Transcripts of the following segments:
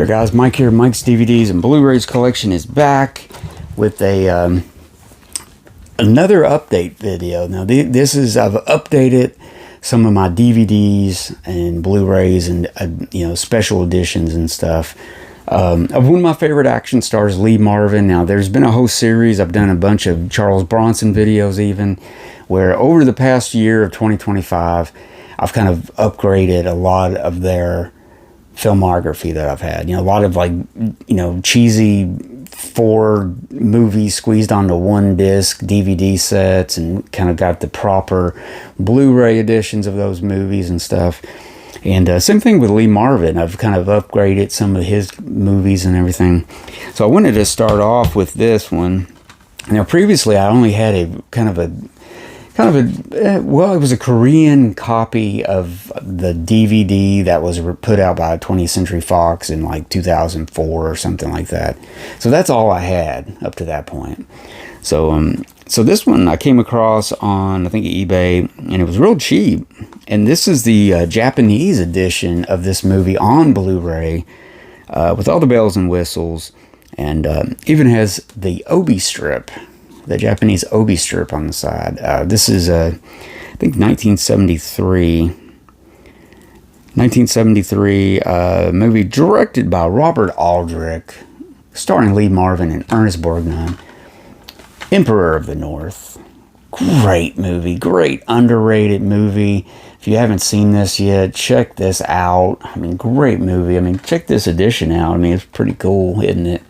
there, guys. Mike here. Mike's DVDs and Blu-rays collection is back with a another update video. Now, this is, I've updated some of my DVDs and Blu-rays and special editions and stuff of one of my favorite action stars, Lee Marvin. Now, there's been a whole series. I've done a bunch of Charles Bronson videos, even where over the past year of 2025, I've kind of upgraded a lot of their filmography that I've had. A lot of cheesy 4 movies squeezed onto one disc DVD sets, and kind of got the proper Blu-ray editions of those movies and stuff. And same thing with Lee Marvin. I've kind of upgraded some of his movies and everything. So I wanted to start off with this one. Now, previously I only had it was a Korean copy of the DVD that was put out by 20th Century Fox in like 2004 or something like that. So that's all I had up to that point. So this one I came across on, I think, eBay, and it was real cheap. And this is the Japanese edition of this movie on Blu-ray, with all the bells and whistles, and even has the Obi strip. The Japanese Obi strip on the side. This is, I think, 1973 movie directed by Robert Aldrich, starring Lee Marvin and Ernest Borgnine. Emperor of the North. Great movie. Great underrated movie. If you haven't seen this yet, check this out. I mean, great movie. I mean, check this edition out. I mean, it's pretty cool, isn't it?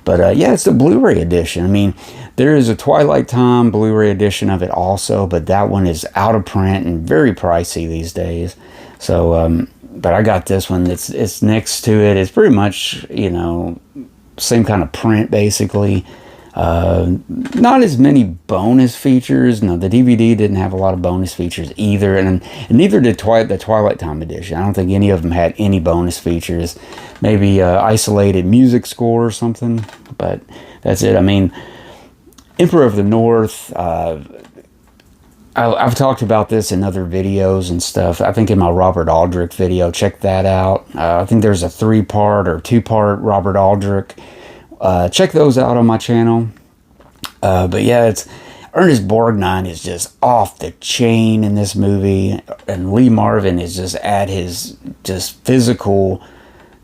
But yeah, it's the Blu-ray edition. I mean, there is a Twilight Time Blu-ray edition of it also, but that one is out of print and very pricey these days. So, but I got this one. It's next to it. It's pretty much, same kind of print, basically. Not as many bonus features. No, the DVD didn't have a lot of bonus features either, and neither did the Twilight Time edition. I don't think any of them had any bonus features. Maybe isolated music score or something, but that's it. I mean, Emperor of the North, I've talked about this in other videos and stuff. I think in my Robert Aldrich video, check that out. I think there's a 3-part or 2-part Robert Aldrich. Check those out on my channel. But yeah, it's Ernest Borgnine is just off the chain in this movie, and Lee Marvin is just at his physical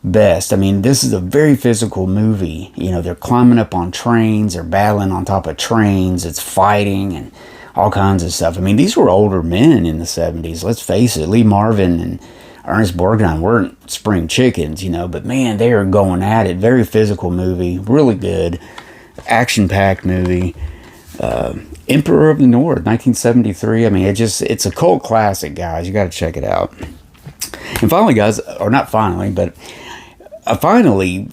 best. I mean, this is a very physical movie. They're climbing up on trains, they're battling on top of trains, it's fighting and all kinds of stuff. I mean, these were older men in the 70s. Let's face it, Lee Marvin and Ernest Borgnine weren't spring chickens, but man, they are going at it. Very physical movie, really good, action-packed movie. Emperor of the North, 1973. I mean, it's a cult classic, guys. You got to check it out. And finally, guys, or not finally, but I finally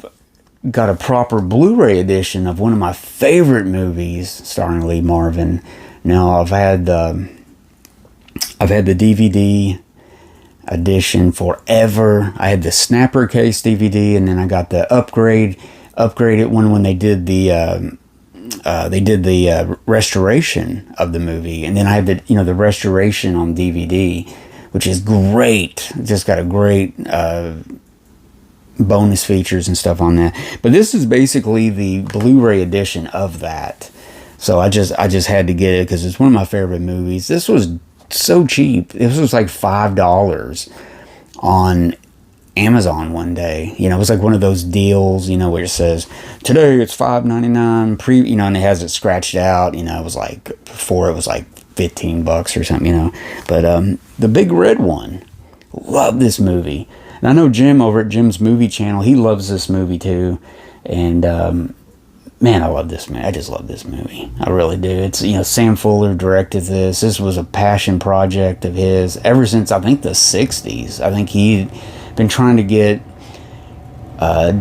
got a proper Blu-ray edition of one of my favorite movies starring Lee Marvin. Now, I've had the DVD edition forever. I had the snapper case DVD, and then I got the upgraded one when they did the restoration of the movie, and then I had the restoration on DVD, which is great. Just got a great bonus features and stuff on that. But this is basically the Blu-ray edition of that. So I just had to get it because it's one of my favorite movies. This was so cheap. This was like $5 on Amazon one day. It was like one of those deals, where it says today it's $5.99 and it has it scratched out. It was like, before it was like $15 or something, but the big red one, love this movie. And I know Jim over at Jim's Movie Channel, he loves this movie too. And man, I love this movie. I just love this movie. I really do. It's, Sam Fuller directed this. This was a passion project of his ever since, I think, the 60s. I think he'd been trying to get, I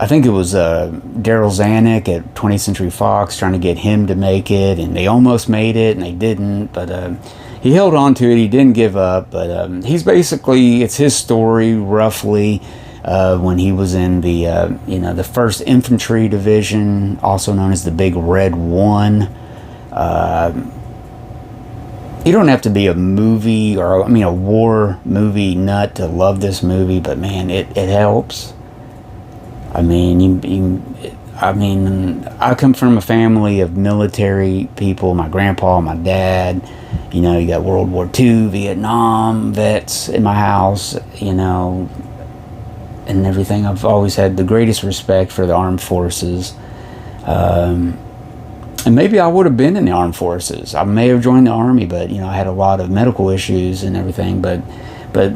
think it was Daryl Zanuck at 20th Century Fox trying to get him to make it, and they almost made it, and they didn't, but he held on to it. He didn't give up, but he's basically, it's his story, roughly, when he was in the, the 1st Infantry Division, also known as the Big Red One. You don't have to be a movie, or a war movie nut to love this movie, but man, it helps. I mean, I mean, I come from a family of military people. My grandpa, my dad. You know, you got World War II, Vietnam vets in my house. You know, and everything. I've always had the greatest respect for the armed forces. And maybe I would have been in the armed forces. I may have joined the army, but you know, I had a lot of medical issues and everything. But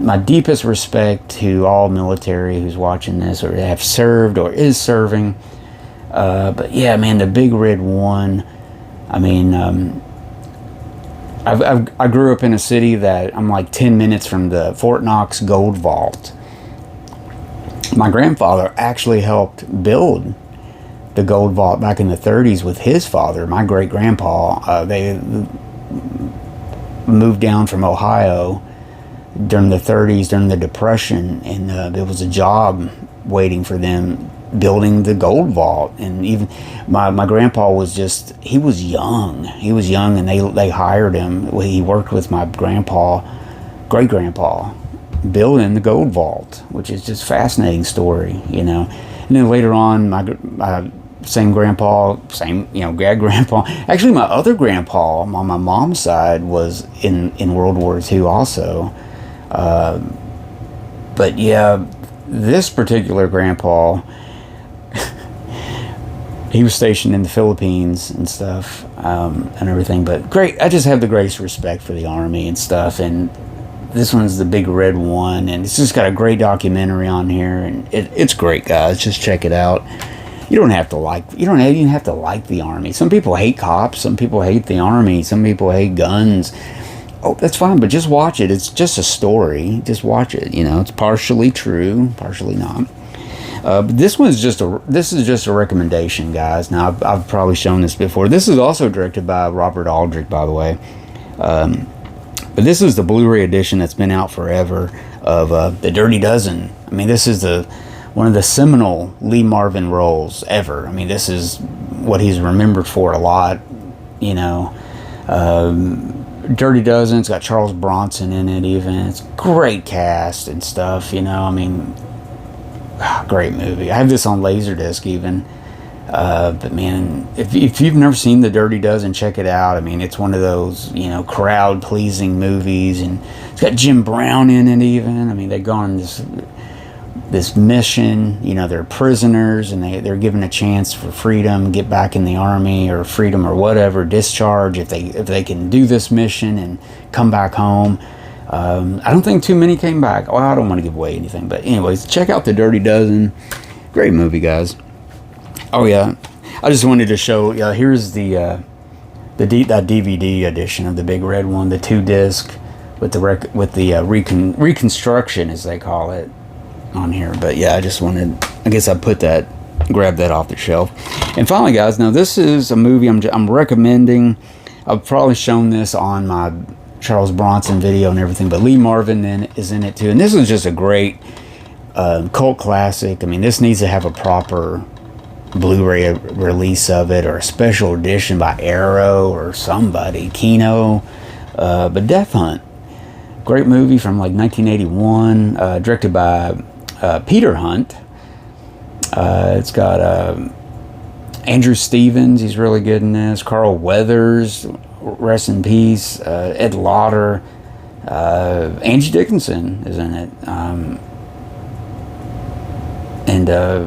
my deepest respect to all military who's watching this or have served or is serving. But yeah, man, the Big Red One. I mean, I grew up in a city that I'm like 10 minutes from the Fort Knox Gold Vault. My grandfather actually helped build the Gold Vault back in the 30s with his father, my great grandpa. They moved down from Ohio during the 30s, during the Depression, and there was a job waiting for them building the Gold Vault. And even my grandpa was he was young, and they hired him. He worked with my great grandpa, building the Gold Vault, which is just a fascinating story, you know. And then later on, my same grandpa, great grandpa. Actually, my other grandpa on my mom's side was in World War II also. But yeah, this particular grandpa, he was stationed in the Philippines and stuff, and everything. But great, I just have the greatest respect for the Army and stuff. And this one's the Big Red One, and it's just got a great documentary on here, and it's great, guys. Just check it out. You don't even have to like the Army. Some people hate cops. Some people hate the Army. Some people hate guns. Oh, that's fine, but just watch it. It's just a story. Just watch it. You know, it's partially true, partially not. But this is just a recommendation, guys. Now, I've probably shown this before. This is also directed by Robert Aldrich, by the way. But this is the Blu-ray edition that's been out forever of The Dirty Dozen. I mean, this is one of the seminal Lee Marvin roles ever. I mean, this is what he's remembered for a lot, you know. Dirty Dozen, it's got Charles Bronson in it even. It's great cast and stuff, you know. I mean, great movie. I have this on Laserdisc even. But man, if you've never seen The Dirty Dozen, check it out. I mean, it's one of those, you know, crowd-pleasing movies. And it's got Jim Brown in it even. I mean, they go on this mission, you know, they're prisoners and they're given a chance for freedom, get back in the Army or freedom or whatever, discharge if they can do this mission and come back home. I don't think too many came back. Well, I don't want to give away anything, but anyways, check out The Dirty Dozen. Great movie, guys. Oh yeah, I just wanted to show. Yeah, here's that DVD edition of the Big Red One, the 2-disc with the reconstruction, as they call it, on here. But yeah, I guess I grabbed that off the shelf. And finally, guys, now this is a movie I'm recommending. I've probably shown this on my Charles Bronson video and everything, but Lee Marvin is in it too. And this is just a great cult classic. I mean, this needs to have a proper Blu-ray release of it, or a special edition by Arrow or somebody, Kino. But Death Hunt, great movie from like 1981, directed by Peter Hunt. It's got Andrew Stevens, he's really good in this. Carl Weathers, rest in peace. Ed Lauder, Angie Dickinson is in it, and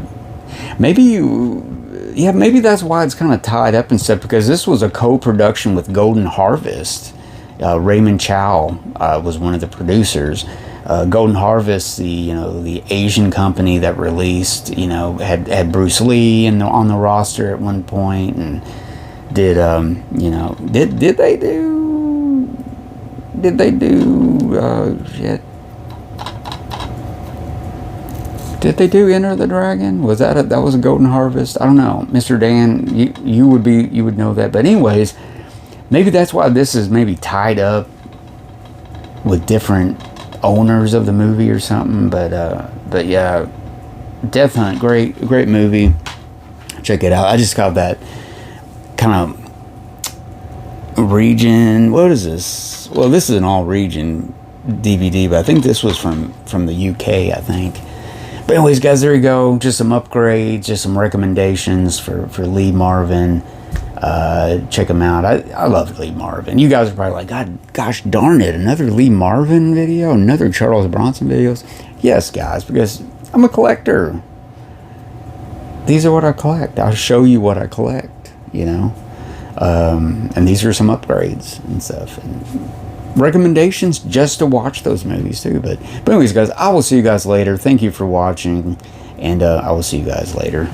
maybe that's why it's kind of tied up and stuff, because this was a co-production with Golden Harvest. Raymond Chow was one of the producers. Golden Harvest, the Asian company that released, had Bruce Lee on the roster at one point, and did they do Enter the Dragon? Was that was a Golden Harvest? I don't know, Mr. Dan. You would know that. But anyways, maybe that's why this is maybe tied up with different owners of the movie or something. But yeah, Death Hunt, great movie. Check it out. I just got that kind of region. What is this? Well, this is an all region DVD, but I think this was from the UK, I think. But anyways, guys, there you go. Just some upgrades, just some recommendations for Lee Marvin. Check him out. I love Lee Marvin. You guys are probably like, God, gosh darn it, another Lee Marvin video, another Charles Bronson videos. Yes, guys, because I'm a collector. These are what I collect. I'll show you what I collect, you know. And these are some upgrades and stuff. And recommendations just to watch those movies too. But anyways, guys, I will see you guys later. Thank you for watching, and I will see you guys later.